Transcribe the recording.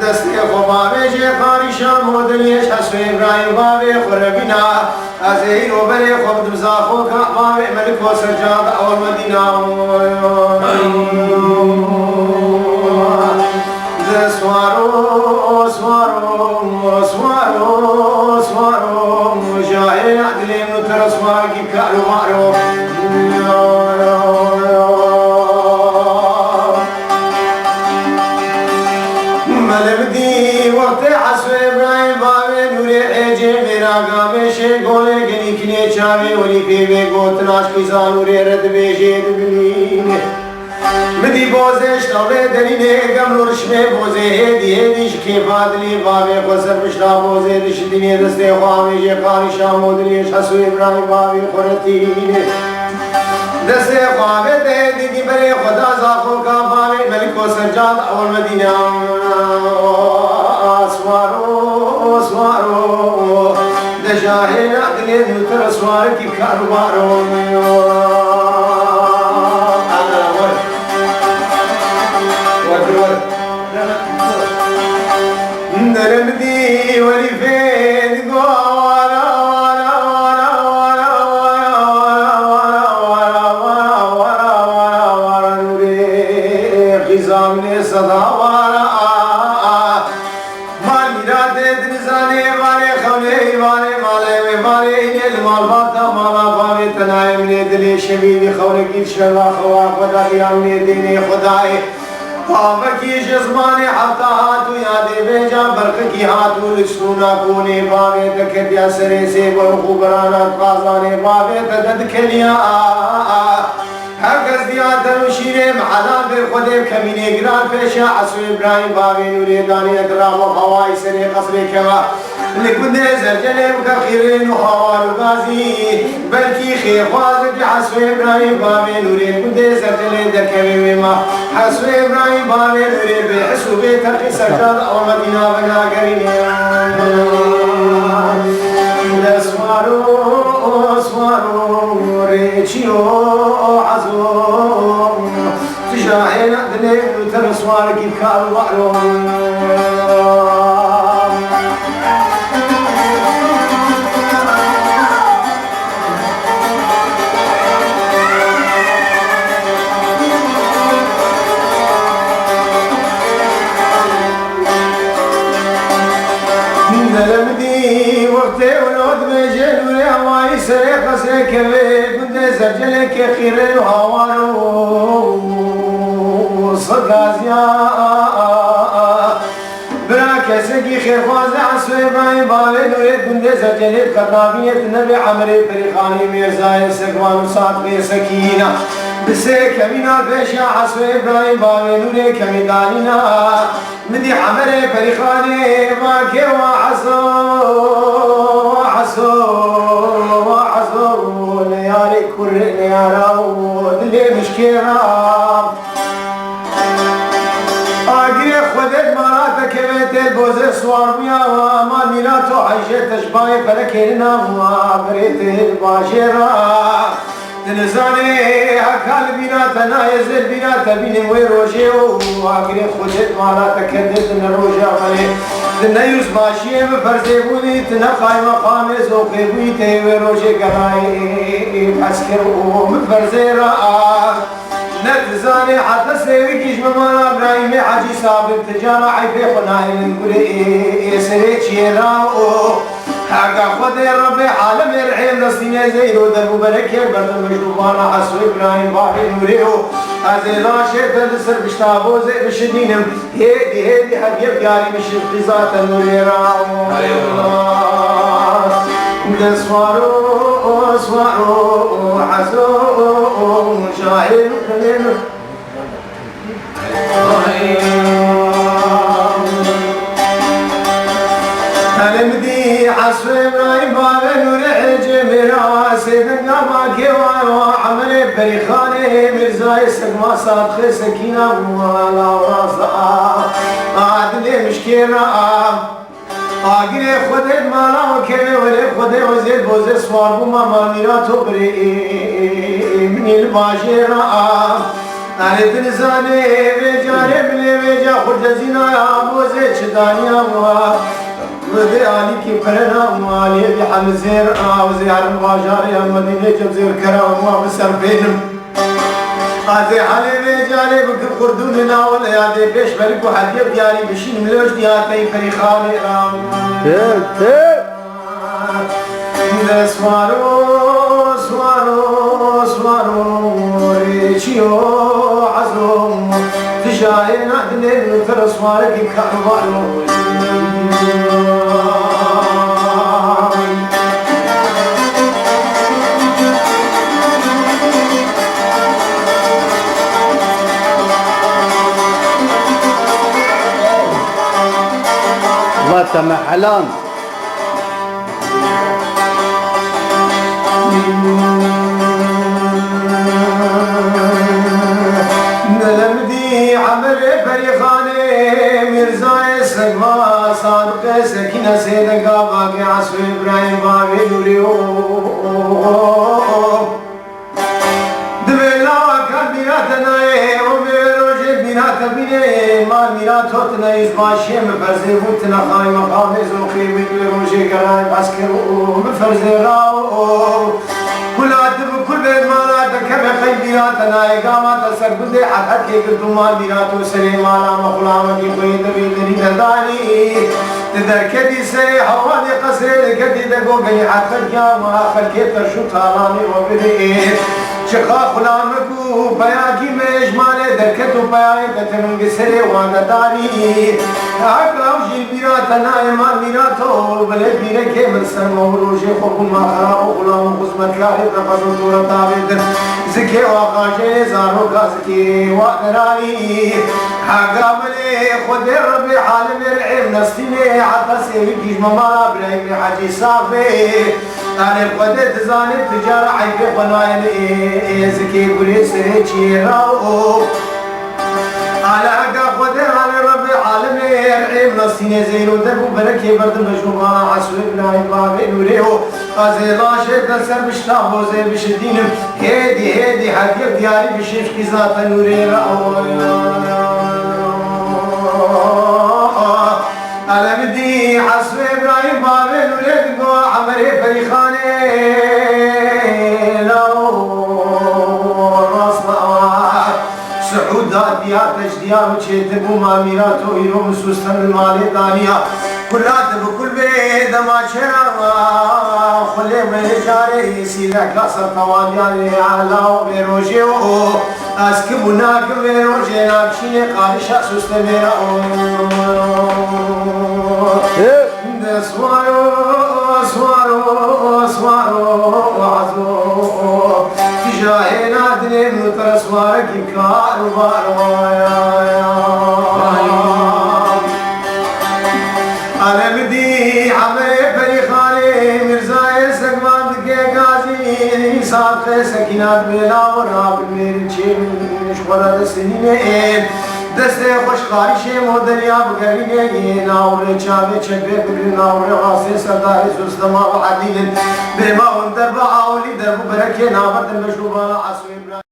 دستی خوابه جه خاریشم مدلیش حسو ابراهیم بابه خوربینا از این و بره خوب دمزاخو بابه ملک و سجاد اول مدینه سوارو سوارو سوارو سوارو جاهل عدلیم نتر سوار کی کارو مارو چاوی ولی پیوی گوتناش پیزانوری رد بیشید بینی مدی بوزش نوله دلینه گم رشمه بوزه هدی هدیش که فادلی بابی خسر بشلا بوزه دش دینی دسته خواهی جه خاری شامودلیش حسو ابراهیم بابی خورتینه دسته خواهی ده دیدی بره خدا زاخو کا بابی ملک و سجاد اول مدینه سوارو سوارو دجاهل عدلين نتر سوارك كاروبارون نرمدي ولفين قوانا نوري خزامني صدا شبیه خورگی شلا خوا خدا یامنی دینی خدای پاوکی جسمانی حتا هاتو یادی بیجا برخی هاتو لسونا کونی باوی دکتیا سری سی برخو برانات قازانی باوی تدد کلیا هرگز دیادر و شیرم حلال بر خودم کمینی گران پیشا عصو ابراهیم باوی نوری دانی اکرام و هوای سری قصر کوا لكن زرجل وكخيرين وخوار وغازي بلكي خير خوازك حسو ابراهيم بابي نوري كنت زرجل دكبي ما حسو ابراهيم بابي نوري بحسو بيتك سجاد او مدينة بنا قريني سوارو سوارو ريشيو عزو تجاهل دليل وترسوارك كالو وعلو نلمدي وقتي ولود بجل ولهواي سريق سريق كنت زرجلك خير وهوارو صدازيا براكسكي خير خوازي عصو ابراهيم بابي نوريد كنت زرجلك خطابية النبي عمري فريقاني ميرزاي سقوان وصاطبي سكينة بسي كمينا بيشا عصو ابراهيم بابي نوري كميدانينا مدي عمري فريقاني ما كي وعصو عصو وعصو ليالي كل ليالو دلي مشكيرا اقري خدت مراتك بيت البوزي صوار ميا وما ميلاتو عيشة تشباي فلكينا وعبريت الباشرة تنزاني هكال بينا تنايزل بينا تبيني ويروجي وعقري خدت مالا تكدت نروجا مالي تنايوز باشي بفرزي بوني تنقاي مقامي زوقي بويتي ويروجي قراي بسكر ومفرزي رأى نتزاني حتى سيويكيش ممانا ابراهيمي حاجي صابر تجارة عيبي خناي نقولي سريتشي راو حقا خدي ربي عالم العين نصيني زيرو دربو بركي بردم مجروبانا حسو ابراهيم بابي نوريو ازيلا شيطان سر بشتابو زي بشدينم هيدي حقيب ياري بشد قزات النوريرا دسوارو سوارو حزو مشاهد كلمة المدي حسب ابراهيم باب نور الجمرا سيدنا ما كيوا وعمل بريخانه مرزاي سقما صادق سكينه ولا وراسا عادل مشكيرا آگیر خودت مالا و که ولی خودت وزید بوزه سوار بوما مامیرا تو بری منیل باشه را نهت نزانه و جاره بله و جا خود جزینا بوزه چدانیا وده آلی کی پرنا مالی بی حمزیر آوزی حرم باجاری مدینه جبزیر کرا و بسر بینم آزی حالی بی جاری بکر قردون ناول یاده پیش بلکو حدیب دیاری بشین ملوش دیاتی پری خالی رام سوارو سوارو سوارو ریچیو عزم تجاهی نادنی نتر سوارکی کاربارو وتمحلان نلمدي عمل فريخاني مرزاي سقما صادق سكينة سيدك باقي عصر إبراهيم بابي نوريو دبلا كان بيناتنا وبيروجي بينات بيني ما بيناتنا يزباشي مفرزي بوتنا خاي مقامي زوخي بيروجي كراي باسكرو مفرزي راو كل عدب كل بيت مالا تكبه خي بيناتنا إقامة سرقودي حد كي قدو ما بيناتو سليمانا مخلامتي خويد بيدني تداني تذكري سي حوالي قصير كدي دقو قلي حد خلقيا خلقيا ترشو طالاني وبدئ شخا خلامكو بياكي مجمالي دركتو بياكي كتنون قسري وانا داني عقاو جيل بيراتنا ايمان بيراتو بلي بيركي من سن موروجي خوكو ما خرابو خلامو خزمت كاري تفضل دورة تابدن زكي واقاشي زارو كازكي وقراني حقا بلي خد ربي حالم العلم نستيني حتى سيبكيش ممارا برايمي حاجي صافي أنا القدر تزاني تجارة عيب قناين زكي قولي سريتشي راو على حقا قدر على ربي عالمي العيب نصيني زينو دربو بركي برد مجموعة عسو ابن بابي نوريو قازي لاشي تسر بشتابو زي بشدينم هيدي حقيب دياري بشيش قزاتا نوري راو أنا بدي حسب إبراهيم بابي نوري دقو عمري فريخاني لو راسنا سعودات بيا تجديا وشيتبو ماميراتو إيرو مسوستن المالي دانيا كلات بكل بيد ما شرا خلي بجاري سيلك لاسر توانياني علاو بيروجيو اسكبوناك بيروجي ناكشيني قارشا سوستميرا سوارو عزو تجاهنا دنيم نتر سوارك كاربارو أنا بدي عمي فريخاني مرزاي سقمان دقي قازي صادق سكينات بلا وراب الميرتشي مشغولة السنين دسته خوش خارشی مدریا بگرینه ناوره چاوه چکه بگرین ناوره واسه سرداری سوستما و عدیل به ما اون در با عالی در برکه نابرد مشروبانا عصوی